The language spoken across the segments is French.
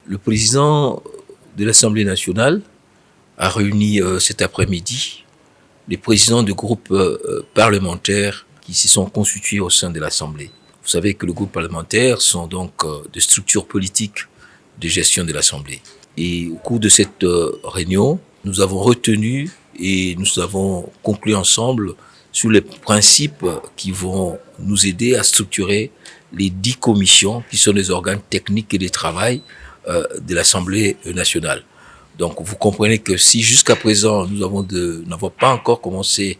Le président de l'Assemblée nationale a réuni cet après-midi les présidents de groupes parlementaires qui se sont constitués au sein de l'Assemblée. Vous savez que les groupes parlementaires sont donc des structures politiques de gestion de l'Assemblée. Et au cours de cette réunion, nous avons retenu et nous avons conclu ensemble sur les principes qui vont nous aider à structurer les 10 commissions qui sont les organes techniques et de travail de l'Assemblée nationale. Donc vous comprenez que si jusqu'à présent nous n'avons pas encore commencé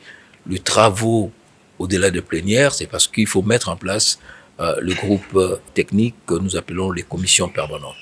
les travaux au-delà de plénière, c'est parce qu'il faut mettre en place le groupe technique que nous appelons les commissions permanentes.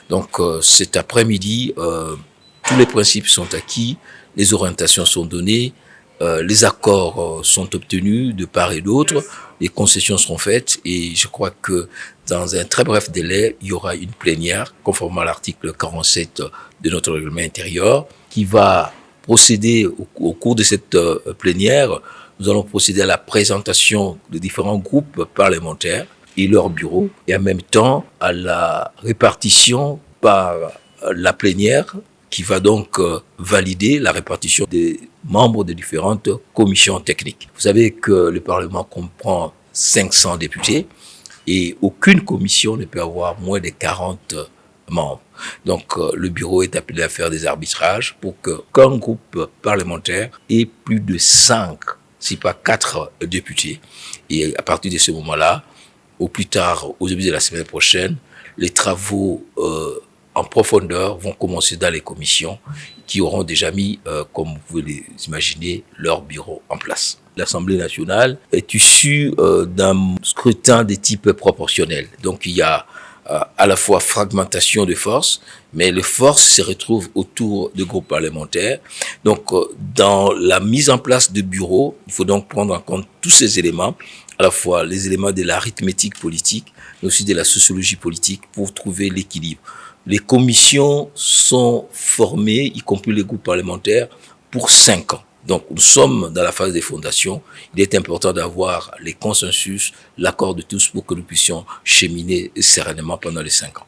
Donc cet après-midi, tous les principes sont acquis, les orientations sont données, les accords sont obtenus de part et d'autre, les concessions seront faites et je crois que dans un très bref délai, il y aura une plénière conformément à l'article 47 de notre règlement intérieur qui va procéder au cours de cette plénière. Nous allons procéder à la présentation de différents groupes parlementaires et leurs bureaux et en même temps à la répartition par la plénière qui va donc valider la répartition des membres de différentes commissions techniques. Vous savez que le Parlement comprend 500 députés et aucune commission ne peut avoir moins de 40 membres. Donc le bureau est appelé à faire des arbitrages pour qu'un groupe parlementaire ait plus de 5, si pas 4 députés. Et à partir de ce moment-là, au plus tard, au début de la semaine prochaine, les travaux en profondeur vont commencer dans les commissions qui auront déjà mis, comme vous pouvez les imaginer, leur bureau en place. L'Assemblée nationale est issue d'un scrutin de type proportionnel. Donc il y a à la fois fragmentation de forces, mais les forces se retrouvent autour de groupes parlementaires. Donc dans la mise en place de bureaux, il faut donc prendre en compte tous ces éléments, à la fois les éléments de l'arithmétique politique, mais aussi de la sociologie politique pour trouver l'équilibre. Les commissions sont formées, y compris les groupes parlementaires, pour 5 ans. Donc, nous sommes dans la phase des fondations. Il est important d'avoir les consensus, l'accord de tous pour que nous puissions cheminer sereinement pendant les 5 ans.